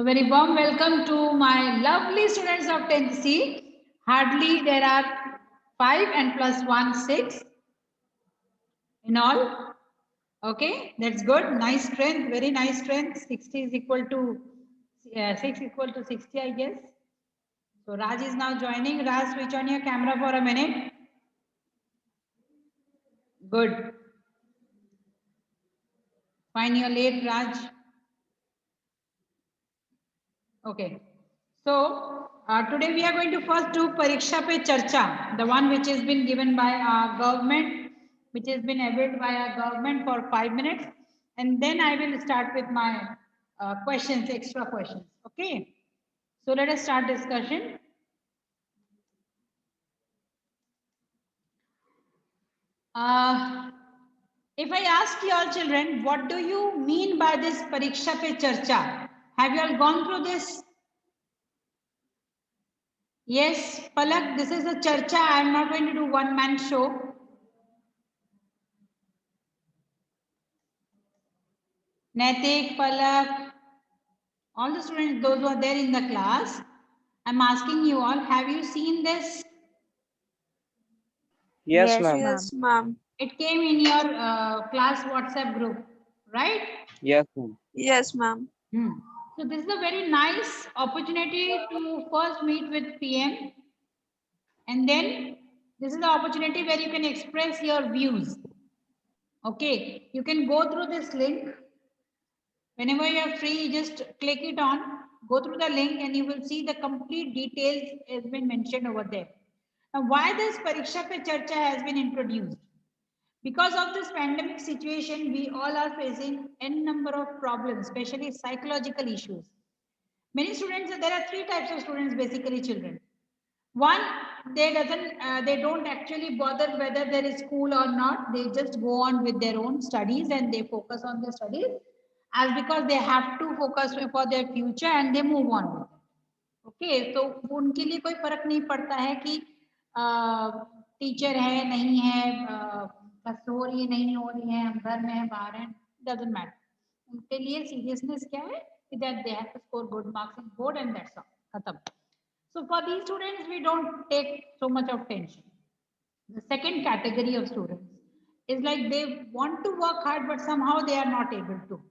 So very warm welcome to my lovely students of 10th C. Hardly there are 5 and plus 1, 6 in all. Okay, that's good. Nice strength, very nice strength. 60 is equal to 6 equal to 60, I guess. So Raj is now joining. Raj, switch on your camera for a minute. Good. Fine, you're late, Raj. Okay. So today we are going to first do Pariksha Pe Charcha, the one which has been given by our government, which has been availed by our government for 5 minutes. And then I will start with my questions, extra questions. Okay. So let us start discussion. If I ask you all children, what do you mean by this Pariksha Pe Charcha? Have you all gone through this? Yes, Palak, this is a charcha. I am not going to do one man show. Naitik, Palak, all the students, those who are there in the class, I'm asking you all, have you seen this? Yes, Yes, ma'am. ma'am. Yes, ma'am. It came in your class WhatsApp group, right? Yes, ma'am. Yes, ma'am. So this is a very nice opportunity to first meet with PM, and then this is the opportunity where you can express your views. Okay, you can go through this link. Whenever you are free, just click it on, go through the link, and you will see the complete details has been mentioned over there. Now, why this Pariksha Pe Charcha has been introduced? Because of this pandemic situation, we all are facing n number of problems, especially psychological issues. Many students, there are three types of students, basically children. One, they don't actually bother whether there is school or not. They just go on with their own studies and they focus on their studies as because they have to focus for their future and they move on with it. Okay तो उनके लिए कोई फर्क नहीं पड़ता है कि teacher है नहीं है, क्लास हो रही है नहीं हो रही है, हम घर में है बाहर हैं, डजंट मैटर. उनके लिए सीरियसनेस क्या है कि that they have to score good marks in board and that's all, खत्म. So for these students, we don't take so much of tension. The second category of students is like they want to work hard, but somehow they are not able to.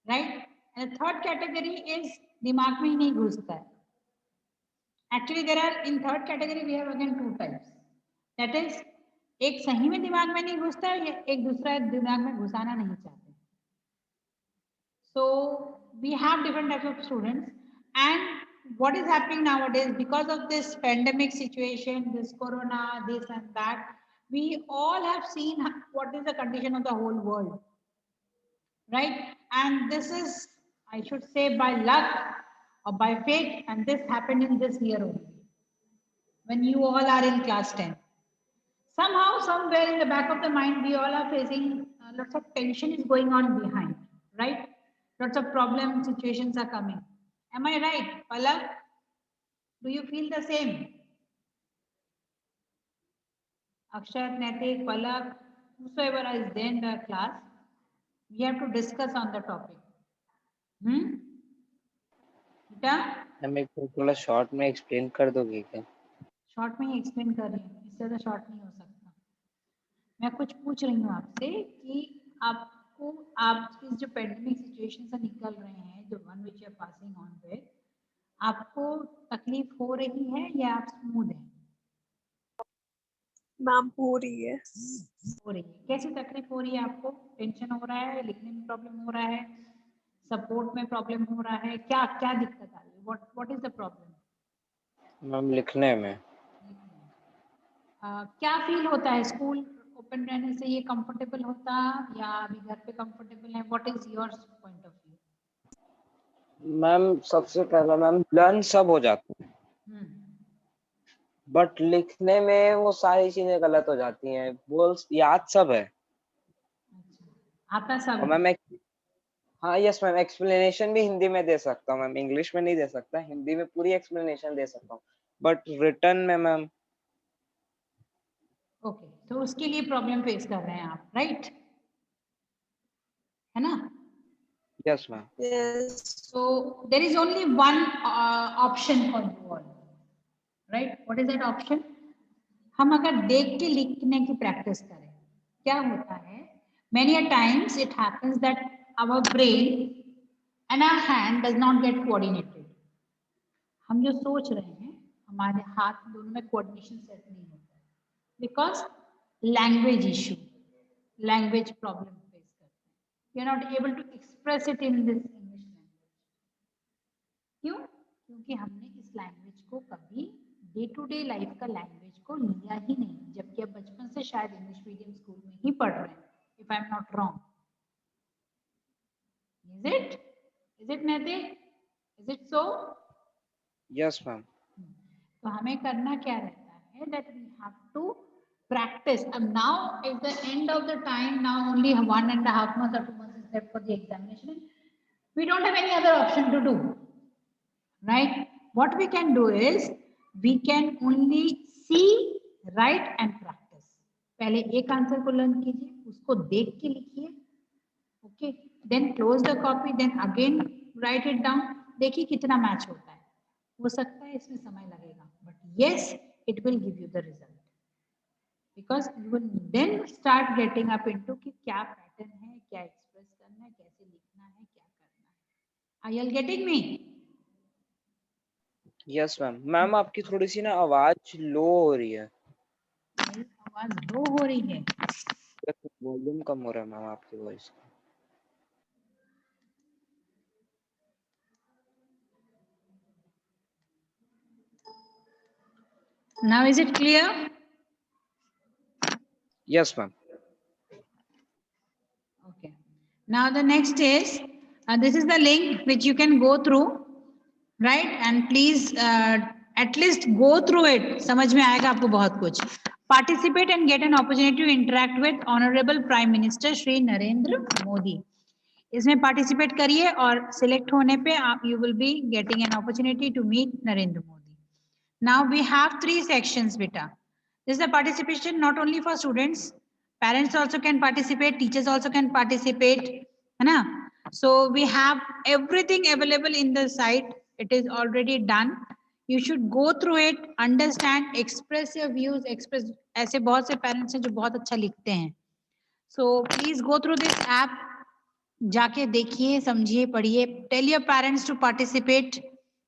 Right? And the third category is दिमाग में ही नहीं घुसता है. Actually, there are in third category we have again two types. That is, एक सही में दिमाग में नहीं घुसता है, या एक दूसरा दिमाग में घुसाना नहीं चाहते. So we have different types of students, and what is happening nowadays because of this pandemic situation, this corona, this and that, we all have seen what is the condition of the whole world, right? And this is, I should say, by luck or by fate, and this happened in this year only, when you all are in class 10. Somehow, somewhere in the back of the mind, we all are facing lots of tension is going on behind, right? Lots of problem situations are coming. Am I right, Palak? Do you feel the same? Akshat, Naitik, Palak, whosoever is there in the class, we have to discuss on the topic. बेटा ma'am एक थोड़ा short में explain कर दोगे क्या? Short में ही explain कर रही हूँ, इससे ज़्यादा शॉर्ट नहीं हो सकता. मैं कुछ पूछ रही हूँ आपसे कि आपको आपकी जो पेंडेमिक सिचुएशन से निकल रहे हैं, जो one which are passing on with, आपको तकलीफ हो रही है या आप स्मूथ हैं? मैम हो रही है. हो रही है. कैसी तकलीफ हो रही है आपको? टेंशन हो रहा है, लिखने में प्रॉब्लम हो रहा है, सपोर्ट में प्रॉब्लम हो रहा है, क्या क्या दिक्कत आ रही है? What is the problem? Ma'am लिखने में. क्या फील होता है? स्कूल ओपन रहने से ये कंफर्टेबल होता या अभी घर पे कंफर्टेबल है? What is your point of view? Ma'am सबसे पहला मैम लर्न सब हो जाता है, बट लिखने में वो सारी चीजें गलत हो जाती हैं. बोल याद सब है. आता सब और मैम हाँ यस मैम, एक्सप्लेनेशन भी हिंदी में दे सकता हूँ मैम, इंग्लिश में नहीं दे सकता. हिंदी में पूरी एक्सप्लेनेशन दे सकता हूँ, बट रिटर्न में मैम. ओके, तो उसके लिए प्रॉब्लम फेस कर रहे हैं आप, राइट? है ना? Yes, ma'am. Yes. So there is only one option for you all, right? What is that option? हम अगर देख के लिखने की प्रैक्टिस करें, क्या होता है? Many a times it happens that our brain and our hand does not get coordinated. हम जो सोच रहे हैं हमारे हाथ दोनों में कोऑर्डिनेशन सेट नहीं होता है, because language issue, language problem face करते हैं. You are not able to express it in this English language. क्यों? क्योंकि हमने इस लैंग्वेज को कभी डे टू डे लाइफ का लैंग्वेज को लिया ही नहीं, जबकि अब बचपन से शायद इंग्लिश मीडियम स्कूल में ही पढ़ रहे हैं, if I am not wrong. Is it? Is it नैतिक? Is it so? Yes, ma'am. तो हमें करना क्या रहता है, that we have to practice. And now is the end of the time. Now only 1.5 months or 2 months is left for the examination. We don't have any other option to do, right? What we can do is we can only see, write and practice. पहले एक answer को learn कीजिए, उसको देख के लिखिए, okay, then close the copy, then again write it down. देखिए कितना मैच होता है. हो सकता है इसमें समय लगेगा, but yes it will give you the result, because you will then start getting up into कि क्या पैटर्न है, क्या एक्सप्रेस करना है, कैसे लिखना है, क्या करना है. Are you all getting me? Yes, ma'am. Ma'am आपकी थोड़ी सी ना आवाज लो हो रही है. मेरी आवाज लो हो रही है. वॉल्यूम कम हो रहा है मैम आपकी voice. Now is it clear? Yes, ma'am. Okay. Now the next is this is the link which you can go through, right? And please at least go through it. समझ में आएगा आपको बहुत कुछ. Participate and get an opportunity to interact with Honorable Prime Minister Shri Narendra Modi. इसमें participate करिए और select होने पे आप you will be getting an opportunity to meet Narendra Modi. Now we have 3 sections, beta. This is the participation not only for students, parents also can participate, teachers also can participate, है ना? So we have everything available in the site. It is already done. You should go through it, understand, express your views, express. ऐसे बहुत से parents हैं जो बहुत अच्छा लिखते हैं. So please go through this app. जाके देखिए, समझिए, पढ़िए. Tell your parents to participate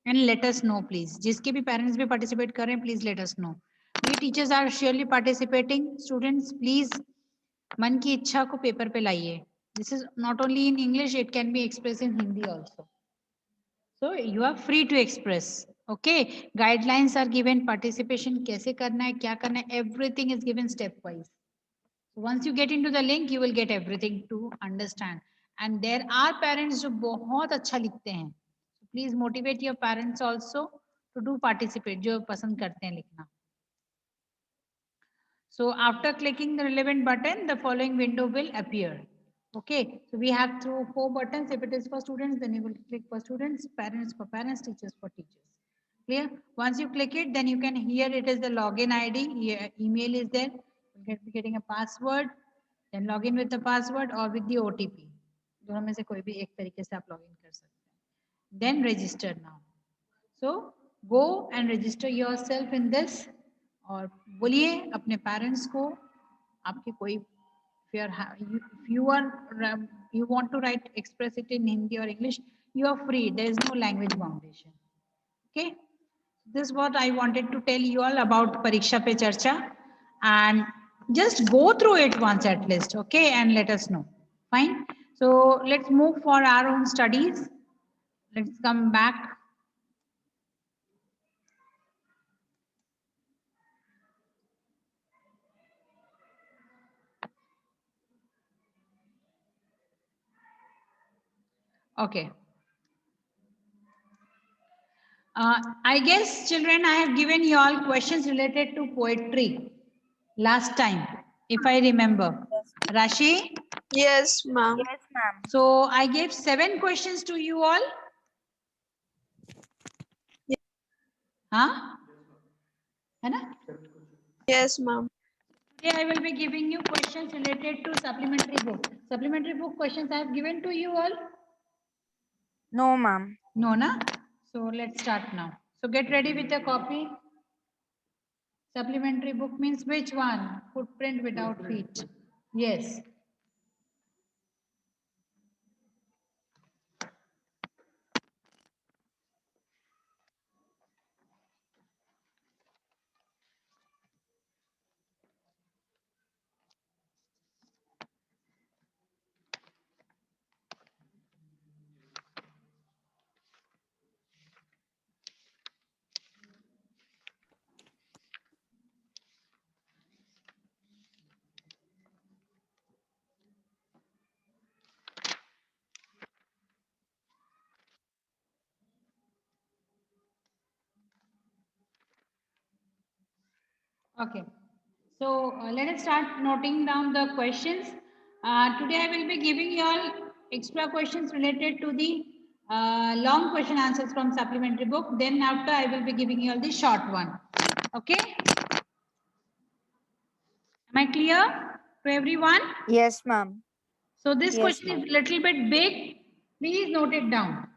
and let us know, please. जिसके भी parents भी participate कर रहे हैं, please let us know. We teachers are surely participating. Students, please मन की इच्छा को पेपर पे लाइए. This is not only in English, it can be expressed in Hindi also. So you are free to express. Okay, guidelines are given. Participation कैसे करना है, क्या करना है, everything is given stepwise. So once you get into the link, you will get everything to understand. And there are parents जो बहुत अच्छा लिखते हैं. So please motivate your parents also to do participate, जो पसंद करते हैं लिखना. So after clicking the relevant button, the following window will appear. Okay, so we have 4 buttons. If it is for students, then you will click for students, parents for parents, teachers for teachers. Clear? Once you click it, then you can here it is the login ID. Here, email is there. You will be getting a password. Then log in with the password or with the OTP. दोनों में से कोई भी एक तरीके से आप login कर सकते हैं. Then register now. So go and register yourself in this. और बोलिए अपने पेरेंट्स को, आपके कोई if you are you want to write express it in Hindi or English, you are free. There is no language foundation. Okay, this is what I wanted to tell you all about Pariksha Pe Charcha, and just go through it once at least, okay, and let us know. Fine. So let's move for our own studies. Let's come back. Okay. I guess, children, I have given you all questions related to poetry last time, if I remember. Rashi? Yes, ma'am. Yes, ma'am. So I gave 7 questions to you all. Huh? है ना? Yes, ma'am. Today I will be giving you questions related to supplementary book. Supplementary book questions I have given to you all. No, ma'am. No, na? So let's start now. So get ready with a copy. Supplementary book means which one? Footprint without feet. Yes. Okay. So let us start noting down the questions. Today I will be giving you all extra questions related to the long question answers from supplementary book. Then after I will be giving you all the short one. Okay. Am I clear to everyone? Yes, ma'am. So this Yes, question ma'am. is little bit big. Please note it down.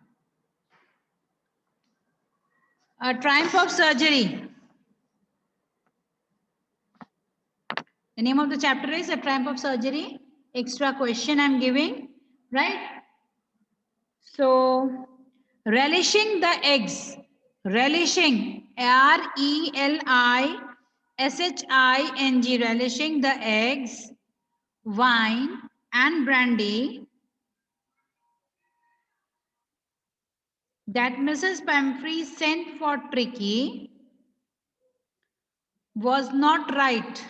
Triumph of surgery. The name of the chapter is A Triumph of Surgery. Extra question I'm giving, right? So, relishing the eggs. Relishing. RELISHING. Relishing the eggs, wine and brandy that Mrs. Pumphrey sent for Tricky was not right.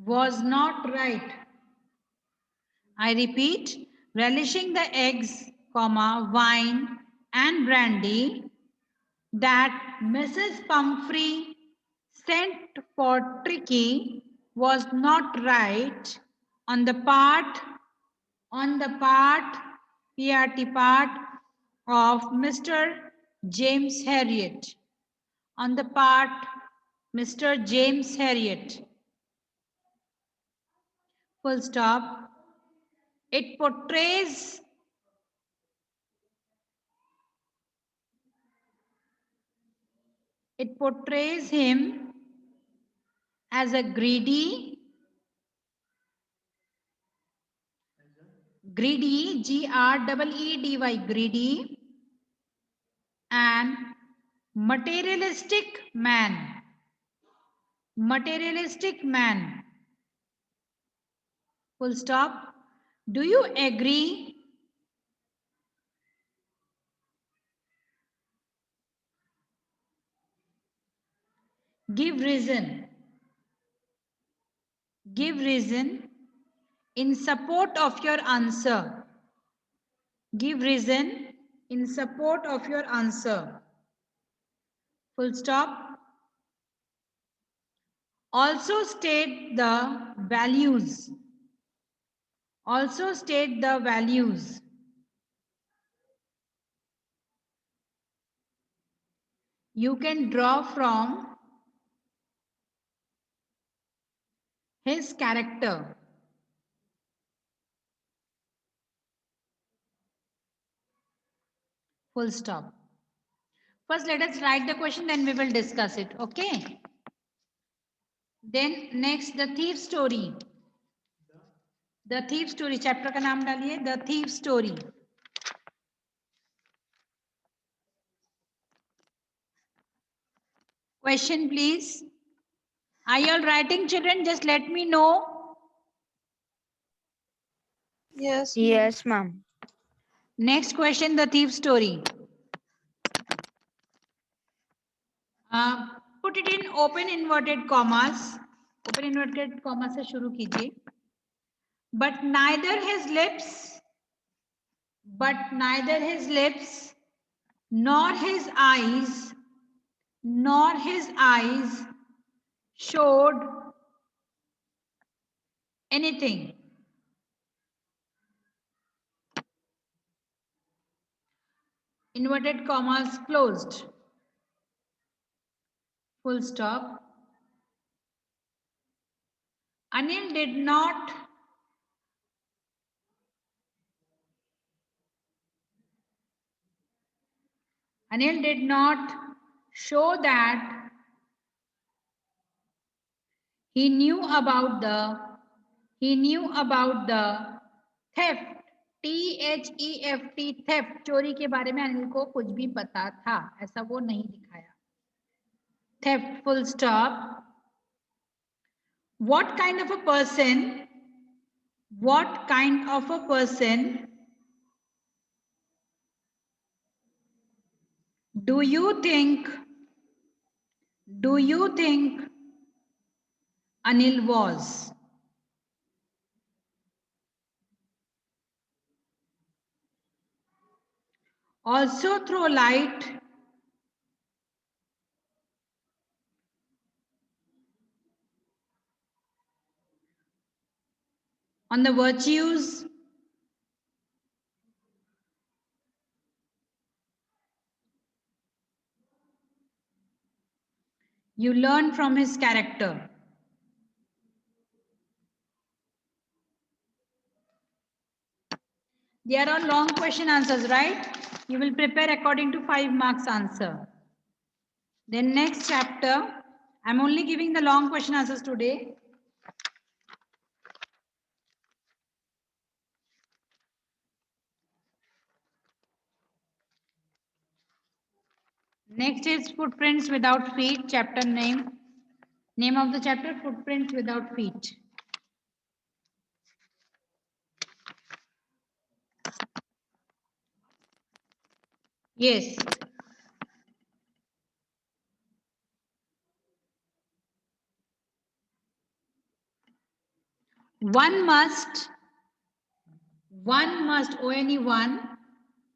Was not right. I repeat, relishing the eggs, comma, wine and brandy that Mrs. Pumphrey sent for Tricky was not right on the part, PRT part of Mr. James Harriet. On the part, Mr. James Harriet. Full stop. It portrays him as a greedy, GREEDY, greedy and materialistic man. Materialistic man. Full stop. Do you agree? Give reason. Give reason in support of your answer. Give reason in support of your answer. Full stop. Also state the values. Also state the values. You can draw from his character. Full stop. First, let us write the question, then we will discuss it. Okay. Then next, the thief story. The thief story. Chapter का नाम डालिए. The thief story. Question, please. Are you all writing, children? Just let me know. Yes. Yes, ma'am. Next question, the thief story. Put it in open inverted commas. Open inverted commas से शुरू कीजिए. But neither his lips, nor his eyes showed anything. Inverted commas closed. Full stop. Anil did not Anil did not show that he knew about the theft. THEFT, theft, चोरी के बारे में अनिल को कुछ भी पता था, ऐसा वो नहीं दिखाया. Theft, full stop. What kind of a person do you think Anil was? Also throw light on the virtues you learn from his character. They are all long question answers, right? You will prepare according to 5 marks answer. Then next chapter, I'm only giving the long question answers today. Next is footprints without feet, chapter name. Name of the chapter, footprints without feet. Yes. One must, only one,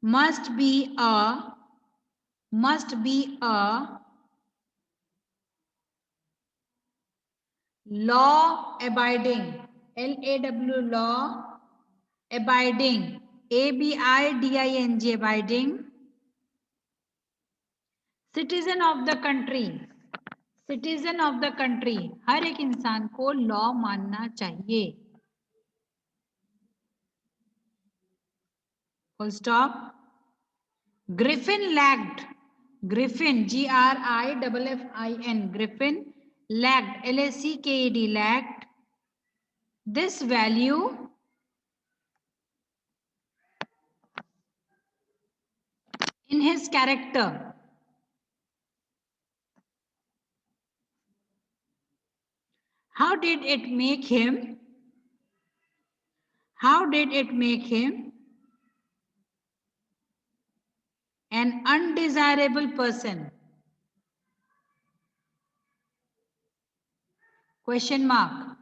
must be a law abiding, LAW, law abiding, ABIDING, abiding, citizen of the country, हर एक इंसान को law मानना चाहिए. Full stop. Griffin lagged, Griffin, GRIFFIN, Griffin lagged, LACKED, lagged this value in his character. How did it make him an undesirable person? Question mark.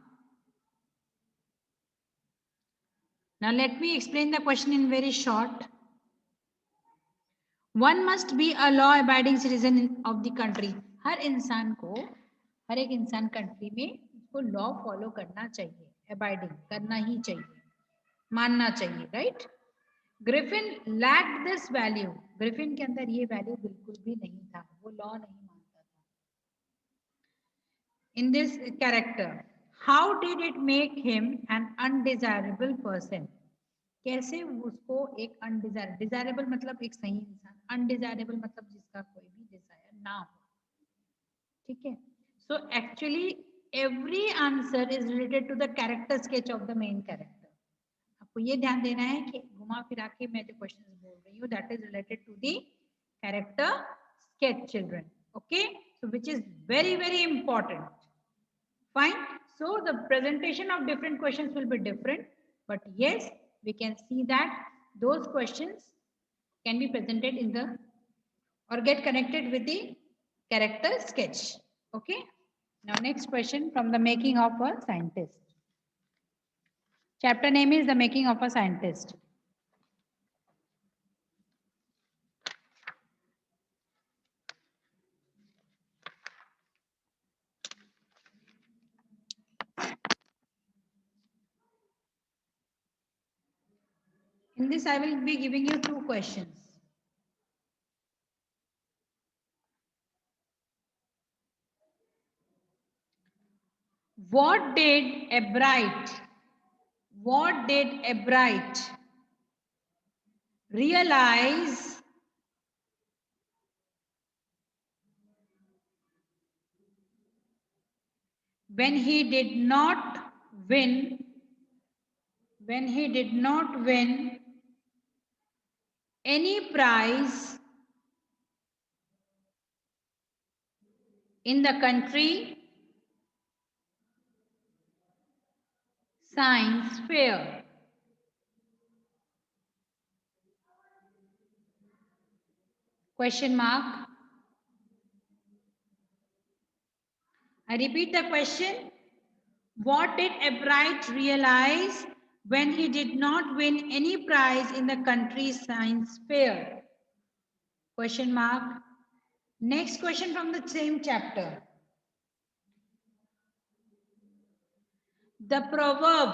Now let me explain the question in very short. One must be a law abiding citizen of the country. हर एक इंसान country में उसको law follow करना चाहिए, abiding करना ही चाहिए, मानना चाहिए, right? Griffin lacked this value, Griffin के अंदर ये वैल्यू बिल्कुल भी नहीं था, वो लॉ नहीं मानता था. In this character, how did it make him an undesirable person? कैसे उसको एक डिजायरेबल मतलब एक सही इंसान, अनडिजायरेबल मतलब जिसका कोई भी डिजायर ना हो. ठीक है. So actually every answer is related to the character sketch of the main character. आपको ये ध्यान देना है कि घुमा फिरा के मैं जो क्वेश्चंस बोल रही हूँ that is related to the character sketch children. Okay, so which is very very important. Fine. So the presentation of different questions will be different, but yes, we can see that those questions can be presented in the or get connected with the character sketch. Okay, now next question from the making of a scientist. Chapter name is the making of a scientist. In this, I will be giving you 2 questions. What did Ebright realize when he did not win, when he did not win any prize in the country science fair. Question mark. I repeat the question. What did Ebright realize when he did not win any prize in the country's science fair? Question mark. Next question from the same chapter. The proverb,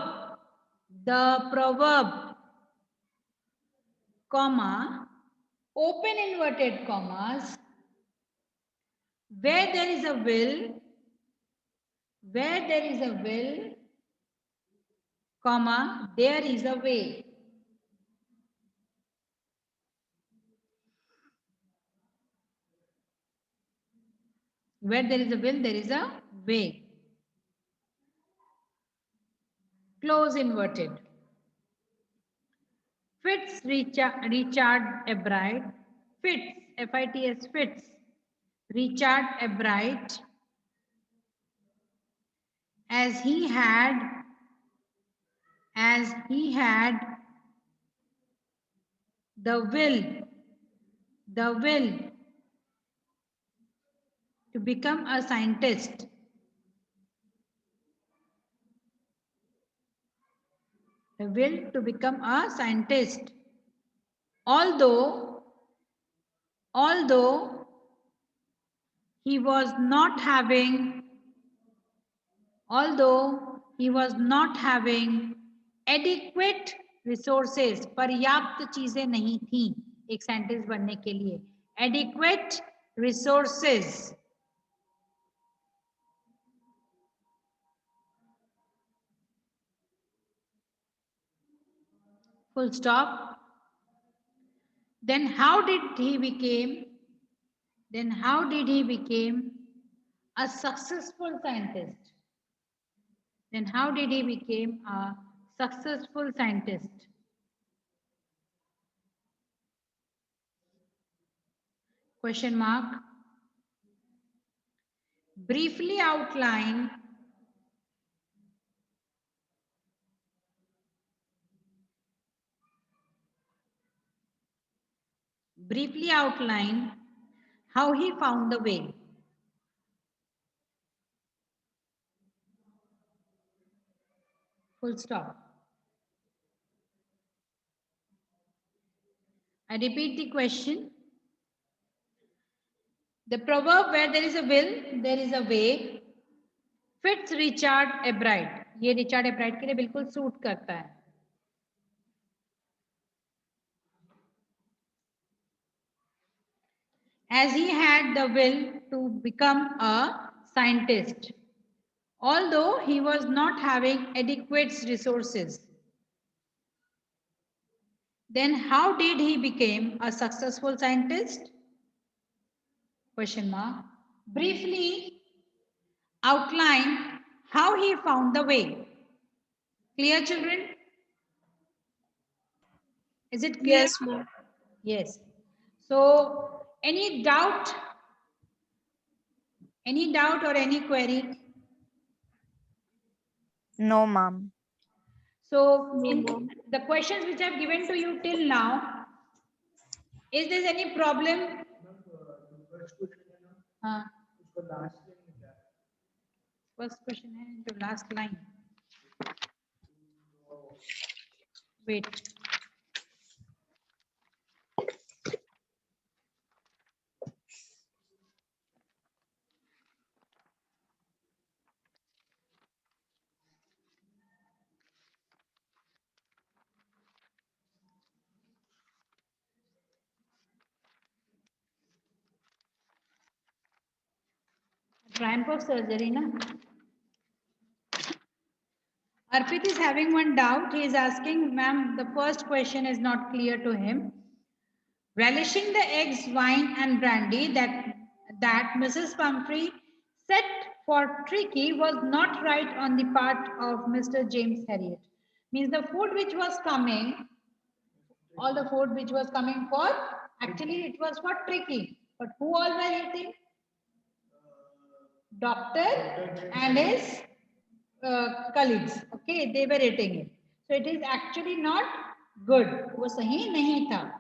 comma, open inverted commas, where there is a will, comma, there is a way. Where there is a will, there is a way. Close inverted. Fitz Richard Ebright, Fitz, F-I-T-S, Fitz, Richard Ebright, as he had the will to become a scientist. The will to become a scientist. Although he was not having adequate resources, पर्याप्त चीजें नहीं थी एक scientist बनने के लिए. Adequate resources. Full stop. Then how did he became a successful scientist? Then how did he became a successful scientist? Question mark. Briefly outline how he found the way. Full stop. I repeat the question. The proverb, where there is a will, there is a way, fits Richard Ebright. ये Richard Ebright के लिए बिल्कुल suit करता है. As he had the will to become a scientist, although he was not having adequate resources. Then how did he become a successful scientist? Question mark. Briefly outline how he found the way. Clear, children? Is it clear? Yes, ma'am. Yes. So, any doubt? Any doubt or any query? No, ma'am. So, No, in ma'am. the questions which I've given to you till now, is there any problem? First question है जो last line. Wait. Triumph of surgery, na? Arpit is having one doubt. He is asking, ma'am, the first question is not clear to him. Relishing the eggs, wine, and brandy that Mrs. Pumphrey set for tricky was not right on the part of Mr. James Herriot. Means the food which was coming, all the food which was coming for, actually it was for tricky. But who all were eating? Doctor and his colleagues. Okay, they were eating it. So it is actually not good. वो सही नहीं था.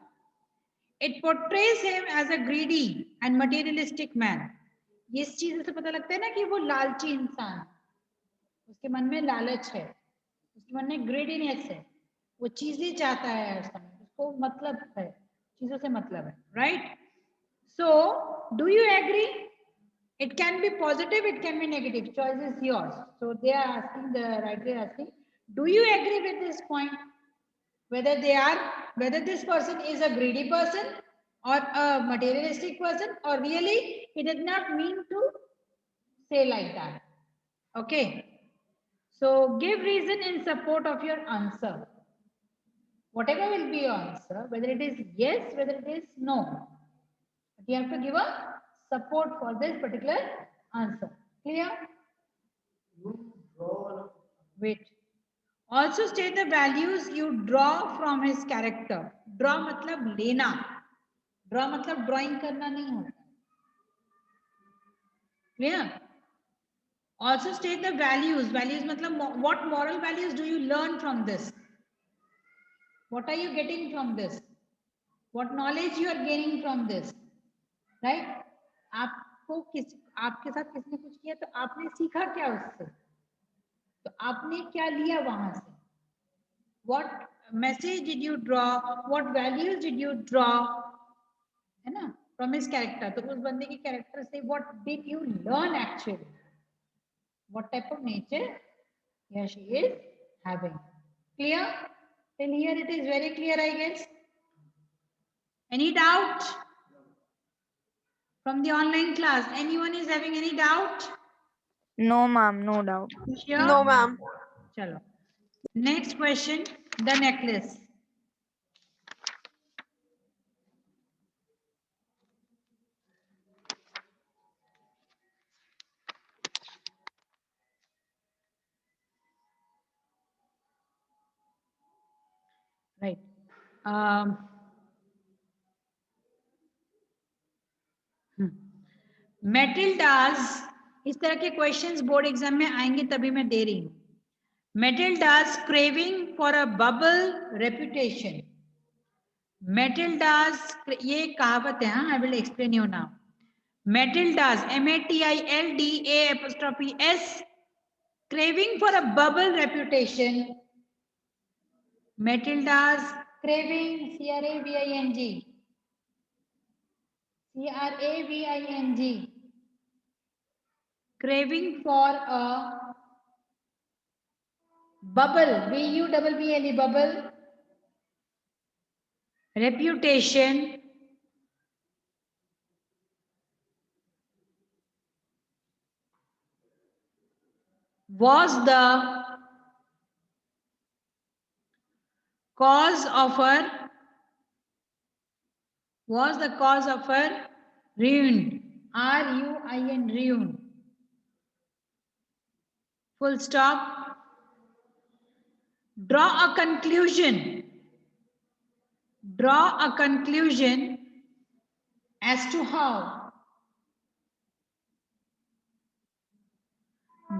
It portrays him as a greedy and materialistic man. ये इस चीज से पता लगता है ना कि वो लालची इंसान, उसके मन में लालच है, उसके मन में ग्रेडीनेस है, वो चीजें चाहता है हर समय, उसको मतलब है, चीजों से मतलब है, right? So do you agree? It can be positive, it can be negative. Choice is yours. So they are asking, the writer is asking, do you agree with this point? Whether this person is a greedy person or a materialistic person, or really he did not mean to say like that. Okay. So give reason in support of your answer. Whatever will be your answer, whether it is yes, whether it is no. But you have to give a support for this particular answer. Clear? Wait. Also state the values you draw from his character. Draw मतलब लेना. Draw मतलब drawing करना नहीं होता. Clear? Also state the values. Values मतलब what moral values do you learn from this? What are you getting from this? What knowledge you are gaining from this? Right? आपके साथ किसने कुछ किया तो आपने सीखा क्या उससे? तो आपने क्या लिया वहां से? What message did you draw? What values did you draw? है ना? From his character. तो उस बंदे के character से what did you learn actually? What type of nature he or she is having? Clear? Till here it is very clear, I guess. Any doubt from the online class? Anyone is having any doubt? No, ma'am. No doubt. Sure? No, ma'am. Chalo. Next question, the necklace. Right. Matildas, इस तरह के questions board exam में आएंगे तभी मैं दे रही हूँ. Matilda's craving for a bubble reputation. Matilda's, ये कहावत है, हाँ, I will explain you now. Matilda's, MATILDA', craving for a bubble reputation. Matilda's craving, CRAVING, CRAVING, craving for a bubble, BUBBLE, bubble reputation was the cause of her ruin. RUIN, ruin. Full stop. Draw a conclusion. Draw a conclusion as to how.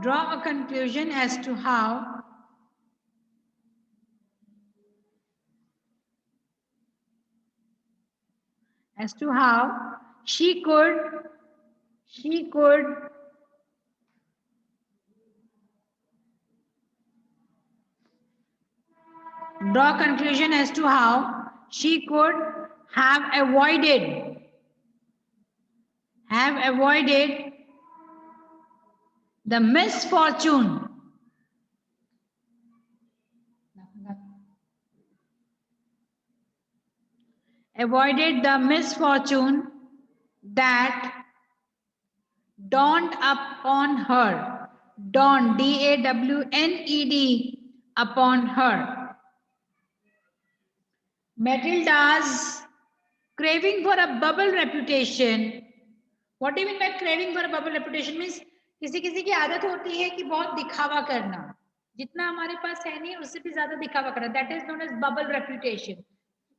Draw a conclusion as to how she could draw a conclusion as to how she could have avoided the misfortune that dawned upon her. Dawned, DAWNED, upon her. Matilda's craving for a bubble reputation. What do you mean by craving for a bubble reputation? Means किसी किसी की आदत होती है कि बहुत दिखावा करना, जितना हमारे पास है नहीं उससे भी ज्यादा दिखावा करना, that is known as bubble reputation.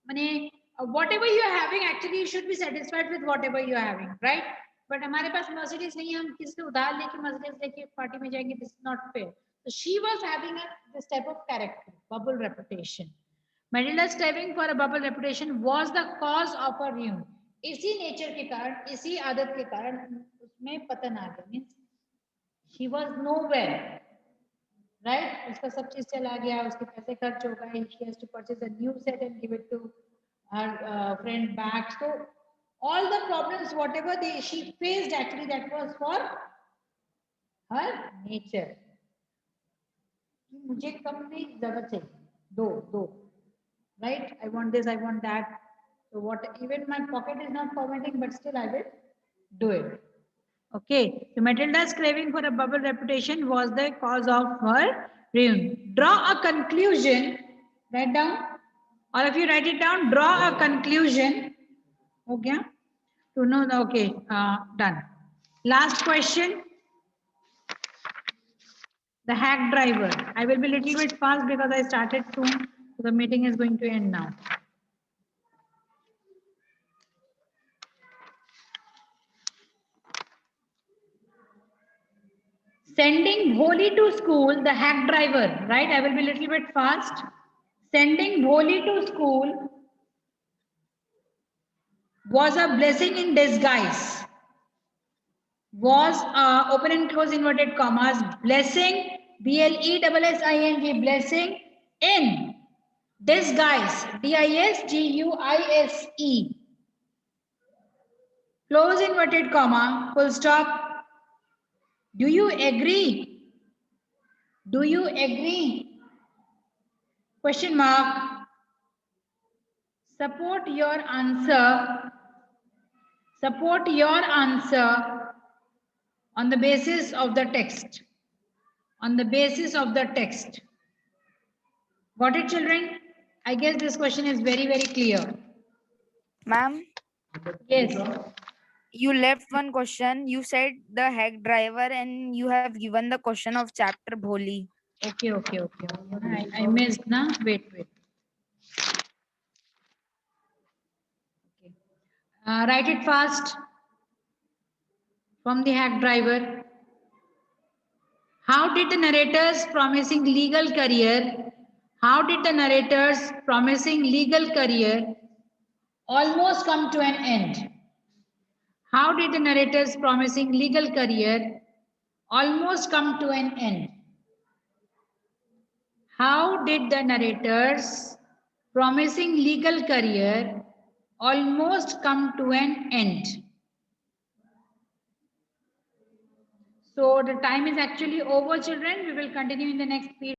माने whatever you are having actually you should be satisfied with whatever you are having, right? But हमारे पास मर्सिडीज नहीं है, हम किसी से उधार लेके मर्सिडीज लेके पार्टी में जाएंगे, this is not fair. So she was having this type of character, bubble reputation. Matilda striving for a bubble reputation was the cause of her ruin. इसी नेचर के कारण, इसी आदत के कारण उसमें पतन आ गया, means she was nowhere, right? उसका सब चीज चला गया, उसके पैसे खर्च हो गए, she has to purchase a new set and give it to her friend back. So all the problems whatever she faced actually that was for her nature. मुझे कम नहीं ज्यादा चाहिए, दो दो, right? I want this, I want that. So what, even my pocket is not permitting, but still I will do it. Okay, so Matilda's craving for a bubble reputation was the cause of her ruin. Draw a conclusion. Write down. All of you write it down. Draw a conclusion. Okay. To know. Okay. Done. Last question. The hack driver. I will be a little bit fast because I started soon. So the meeting is going to end now. Sending Bholi to school, the hack driver, right? I will be a little bit fast. Sending Bholi to school was a blessing in disguise. Was open and close inverted commas, blessing, BLESSING, blessing in disguise, DISGUISE, close inverted comma, full stop. Do you agree? Do you agree? Question mark. Support your answer. Support your answer on the basis of the text. On the basis of the text. Got it, children? I guess this question is very, very clear. Ma'am, Yes. you left one question. You said the hack driver and you have given the question of chapter Bholi. Okay. I missed, na? Wait. Okay. Write it fast. From the hack driver. How did the narrators promising legal career almost come to an end? How did the narrators promising legal career almost come to an end? How did the narrators promising legal career almost come to an end? So the time is actually over, children. We will continue in the next period.